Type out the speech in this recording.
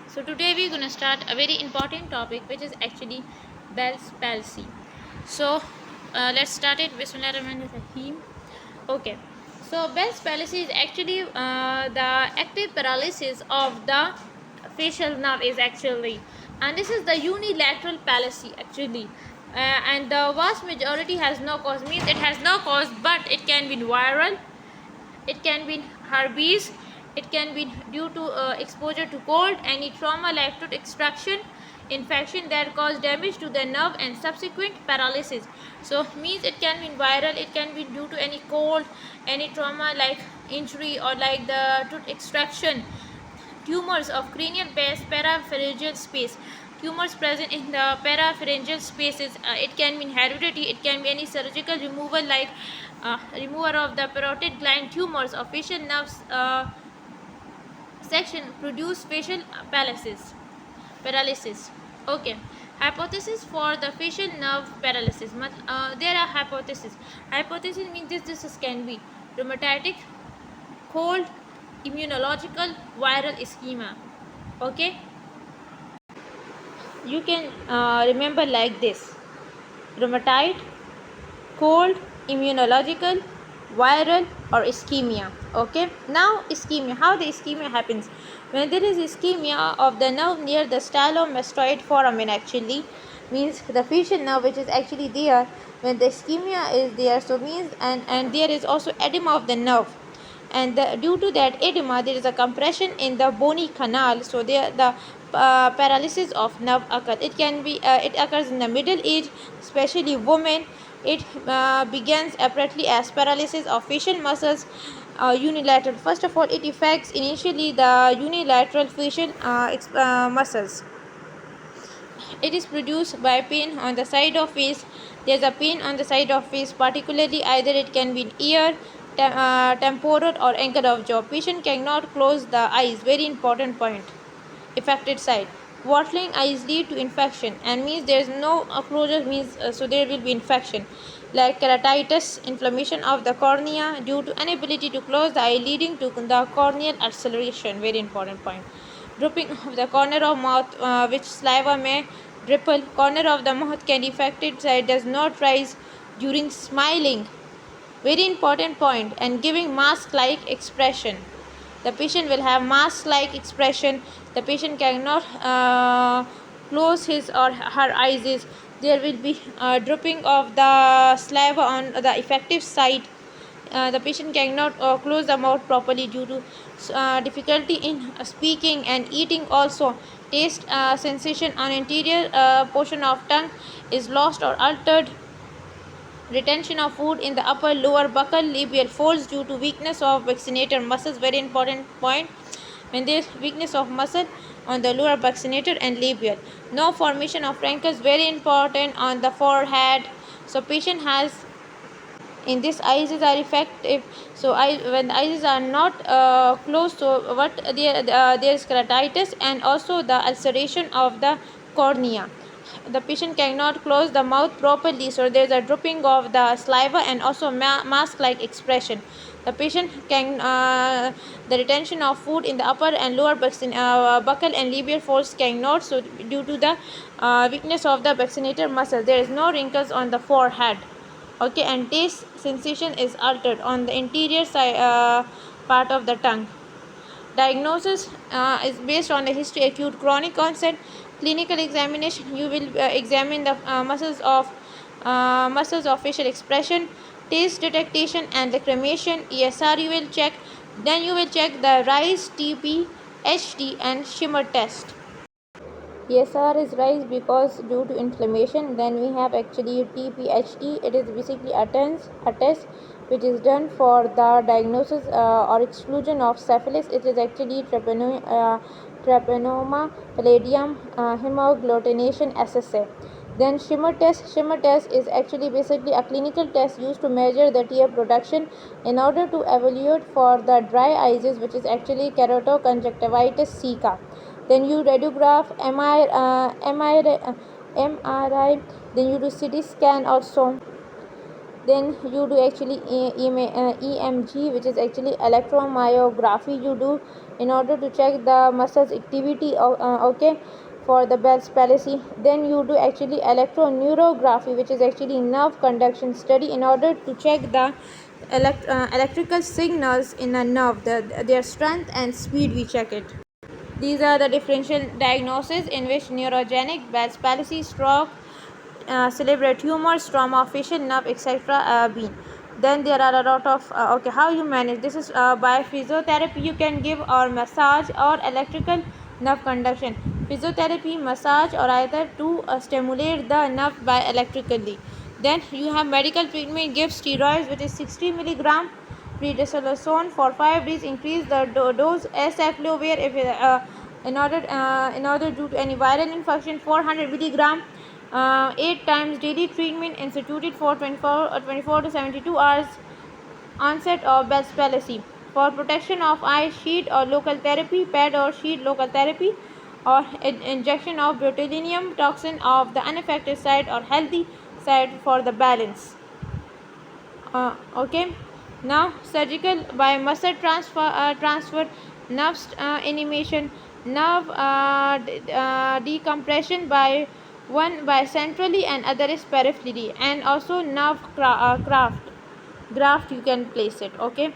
So today we're gonna start a very important topic, which is actually Bell's palsy. So let's start it. Bismillahirrahmanirrahim. Okay. So Bell's palsy is actually the active paralysis of the facial nerve is actually, and this is the unilateral palsy actually. And the vast majority has no cause, means it has no cause, but it can be viral, it can be herpes, it can be due to exposure to cold, any trauma like tooth extraction, infection that cause damage to the nerve and subsequent paralysis. So means it can be viral, it can be due to any cold, any trauma like injury or like the tooth extraction, tumors of cranial base, parapharyngeal space, tumors present in the parapharyngeal spaces. It can be heredity, it can be any surgical removal like removal of the parotid gland, tumors of facial nerves section produce facial paralysis. Okay, hypothesis for the facial nerve paralysis. There are hypothesis means this can be rheumatic, cold, immunological, viral ischemia. Okay, you can remember like this: rheumatoid, cold, immunological, viral, or ischemia. Okay, now ischemia. How the ischemia happens? When there is ischemia of the nerve near the stylomastoid foramen, actually means the facial nerve which is actually there. When the ischemia is there, so means and there is also edema of the nerve, and due to that edema there is a compression in the bony canal, so there the paralysis of nerve occurs. It occurs in the middle age, especially women. It begins abruptly as paralysis of facial muscles, unilateral. First of all, it affects initially the unilateral facial muscles. It is produced by pain on the side of face. There's a pain on the side of face, particularly either it can be in ear, temporal, or ankle of jaw. Patient cannot close the eyes. Very important point. Affected side. Watering eyes lead to infection, and means there is no closure, means so there will be infection like keratitis, inflammation of the cornea due to inability to close the eye, leading to the corneal ulceration. Very important point. Drooping of the corner of mouth, which saliva may dribble. Corner of the mouth can be affected side does not rise during smiling. Very important point. And giving mask like expression, the patient will have mask like expression. The patient cannot close his or her eyes. There will be drooping of the saliva on the effective side. The patient cannot close the mouth properly due to difficulty in speaking and eating. Also, taste sensation on anterior portion of tongue is lost or altered. Retention of food in the upper lower buccal labial folds due to weakness of vaccinator muscles. Very important point. When there is weakness of muscle on the lower vaccinator and labial. No formation of rankles. Very important on the forehead. So patient has in this eyes are effective. So when the eyes are not closed, so what there is keratitis and also the ulceration of the cornea. The patient cannot close the mouth properly, so there is a drooping of the saliva and also mask like expression. The patient can the retention of food in the upper and lower buccal and labial folds cannot, so due to the weakness of the vaccinator muscle. There is no wrinkles on the forehead. Okay, and taste sensation is altered on the interior side part of the tongue. Diagnosis is based on the history, acute, chronic onset. Clinical examination, you will examine the muscles of facial expression, taste detection, and the cremation. ESR you will check. Then you will check the rise, TP, HD, and shimmer test. ESR is rise because due to inflammation. Then we have actually TPHD. It is basically a test which is done for the diagnosis or exclusion of syphilis. It is actually treponema palladium hemagglutination assay. Then shimmer test. Shimmer test is actually basically a clinical test used to measure the tear production in order to evaluate for the dry eyes, which is actually keratoconjunctivitis sicca. Then you radiograph MRI, then you do CT scan also. Then you do actually EMG, which is actually electromyography you do in order to check the muscles activity okay, for the Bell's palsy. Then you do actually electroneurography, which is actually nerve conduction study in order to check the electrical signals in a nerve, their strength and speed. We check it. These are the differential diagnoses in which neurogenic, Bell's palsy, stroke, cerebral tumors, trauma of facial nerve, etc. Been. Then there are a lot of okay, how you manage this is by physiotherapy you can give, or massage, or electrical nerve conduction. Physiotherapy, massage, or either to stimulate the nerve by electrically. Then you have medical treatment, give steroids, which is 60 milligram prednisolone for 5 days, increase the dose acyclovir if in order due to any viral infection, 400 milligram 8 times daily, treatment instituted for 24 to 72 hours, onset of Bell's palsy. For protection of eye, sheet or local therapy, pad or sheet local therapy, or injection of botulinum toxin of the unaffected side or healthy side for the balance. Okay, now surgical by muscle transfer, nerve animation, nerve decompression by one by centrally and other is peripherally, and also nerve graft you can place it. Okay.